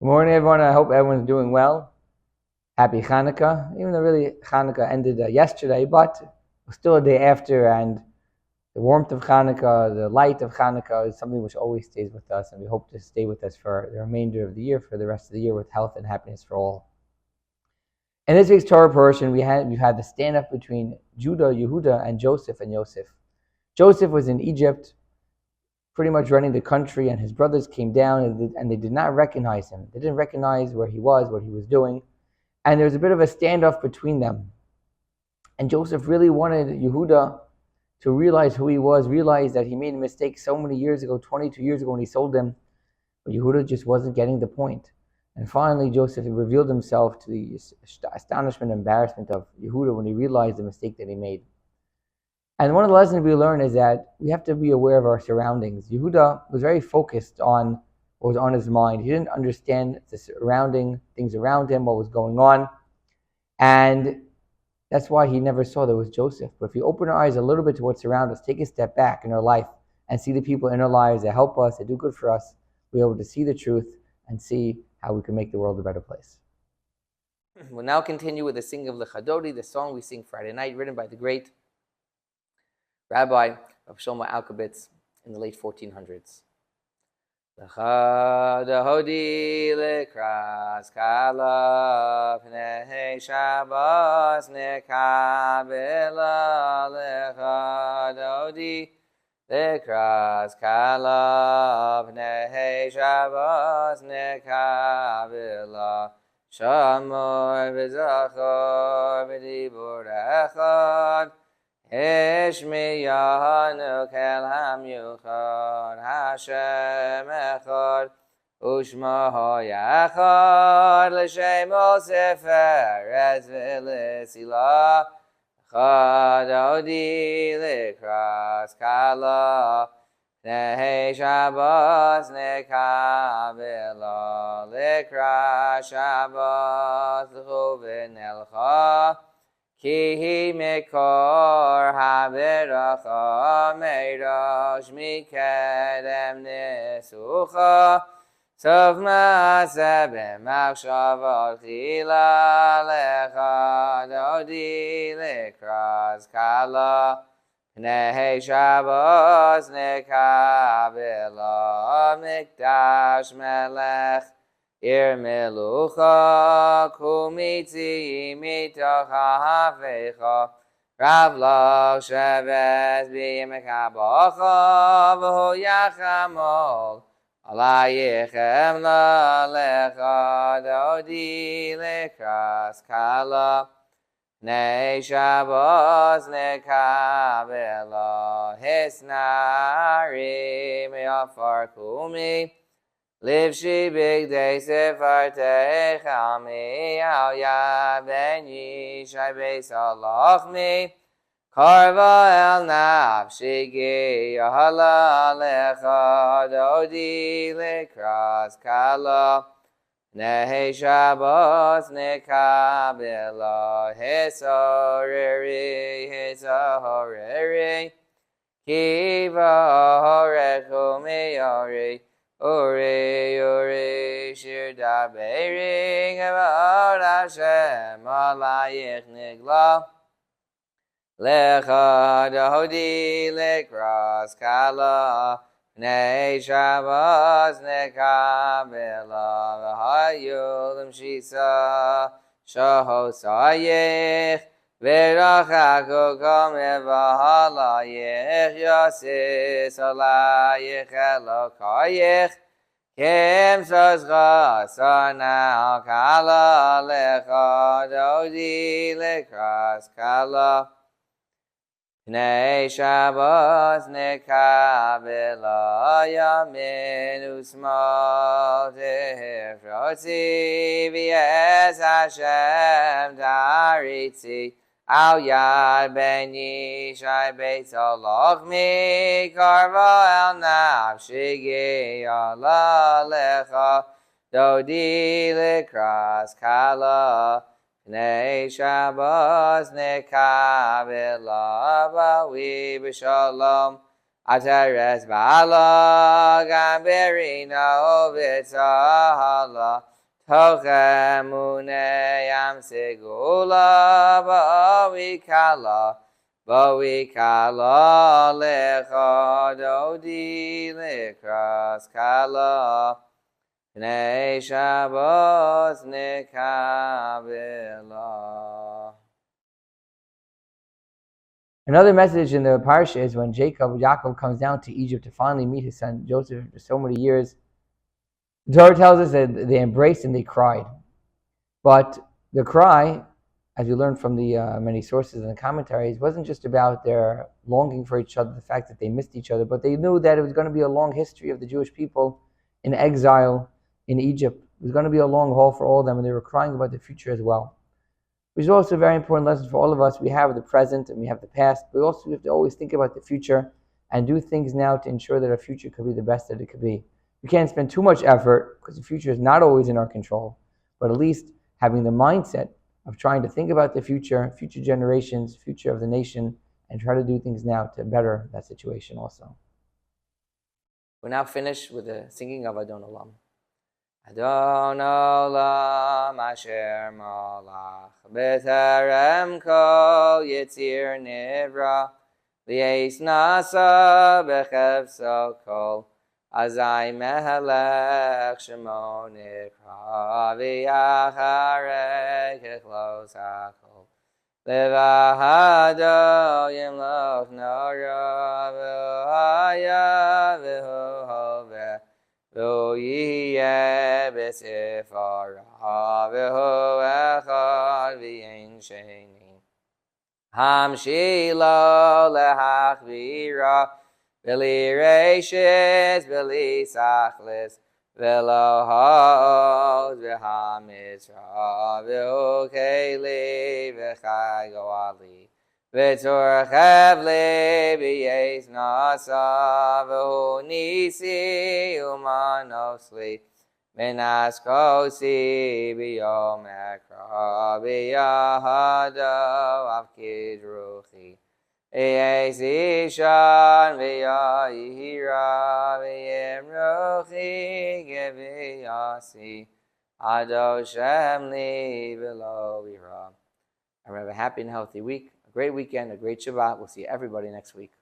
Good morning, everyone. I hope everyone's doing well. Happy Hanukkah. Even though really Hanukkah ended yesterday, but it's still a day after, and the warmth of Hanukkah, the light of Hanukkah is something which always stays with us, and we hope to stay with us for the remainder of the year, for the rest of the year, with health and happiness for all. In this week's Torah portion, we've had the stand-up between Judah, Yehuda, and Joseph and Yosef. Joseph was in Egypt, pretty much running the country, and his brothers came down and they did not recognize him. They didn't recognize where he was, what he was doing, and there was a bit of a standoff between them. And Joseph really wanted Yehuda to realize who he was, realize that he made a mistake so many years ago, 22 years ago when he sold them, but Yehuda just wasn't getting the point. And finally, Joseph revealed himself to the astonishment and embarrassment of Yehuda when he realized the mistake that he made. And one of the lessons we learn is that we have to be aware of our surroundings. Yehuda was very focused on what was on his mind. He didn't understand the surrounding things around him, what was going on. And that's why he never saw there was Joseph. But if we open our eyes a little bit to what's around us, take a step back in our life and see the people in our lives that help us, that do good for us, we're able to see the truth and see how we can make the world a better place. We'll now continue with the singing of Lechadodi, the song we sing Friday night, written by the great Rabbi of Shlomo Alkabitz in the late 1400s. Lechadodi lekras kala pnei Shabbos nekabela lechadodi lekras kala pnei Shabbos nekabela shamor v'zachor v'dibur echad Ishmiyanu kel hamyuchad Hashem echad Ushma hoyachad L'shem sefer ez v'lisila Chad odi likras kala Pnei Shabbos nekavela Likras Shabbos l'chuvin elcha Ki mekor haberacha meirosh mikedem nesucha Sov ma'aseh b'machshavot chila lecha dodi lekras kala Pnei Shabbos nekavela mikdash melech Ir melucha kumitzi mitoch ha'afecha Rav lach shevet b'yimekabacha V'hu yachamol alayichem lalecha Dodi lekras kala Pnei Shabbos nekavela Hisnari me'afar kumi Livshi big day sefartei chalmi al yad ben yishai beis halachmi Karva el nafshi gi yahala lecha dodi lekras kala Pnei Shabbos nekabela hisahoreri Kiva horechu miyori Ore, shir daberi, Gevod Hashem, alayich nigla. Lecha dodi lekras kala, Pnei Shabbos nekabela, V'hayulim shisa, shahosayich, V'rachaku kameh v'halayich, Yosis alayich elokayich, Kim sozcha sana kala lecha dodi lekras kala Pnei Shabbos nekabela yamin usmal tehefrotzi v'yes Hashem daritzi Al yad ben yishai beis halachmi Karva el nafshi gi ala lecha Dodi lekras kala Pnei Shabbos nekavela Bawi b'shalom Ateres ba'ala Gam berina ovitza hala Tochemune Yam Segula Ba'awikala Ba'awikala Lecha Dodi Lekras Kala Pnei Shabbos Nekabela. Another message in the parsha is when Yaakov comes down to Egypt to finally meet his son Joseph after so many years. The Torah tells us that they embraced and they cried. But the cry, as we learned from the many sources and the commentaries, wasn't just about their longing for each other, the fact that they missed each other, but they knew that it was going to be a long history of the Jewish people in exile in Egypt. It was going to be a long haul for all of them, and they were crying about the future as well. Which is also a very important lesson for all of us. We have the present and we have the past, but we also have to always think about the future and do things now to ensure that our future could be the best that it could be. We can't spend too much effort because the future is not always in our control, but at least having the mindset of trying to think about the future, future generations, future of the nation, and try to do things now to better that situation also. We're now finished with the singing of Adon Olam. Adon Olam Asher Malach B'Terem Kol Yitzir Nivra Li'es Nasa B'Chevso Kol Azai Mehelech Shemo Nikra V'Yacharei Kechlos HaKol Levahado Yimloch Nora V'Haya V'Hoveh V'Hu Yiyeh B'Sifara V'Hu Echad V'Yein Sheni Hamshilo Lehachvira V'li Reishis V'li Sachlis V'lo Ha'od V'Hamizra V'Hu Keli V'Chai Goali V'Tor Chevli V'Yes Nasa V'Hu Nisi Umanosli Minas Kosi B'Yom Ekra B'Yahado Avkid Ruchi V'Yes Ishan V'Yahira V'Yem Ruchi Gev'Yasi Ado Shemli V'Lo V'Ra. Have a happy and healthy week, a great weekend, a great Shabbat. We'll see everybody next week.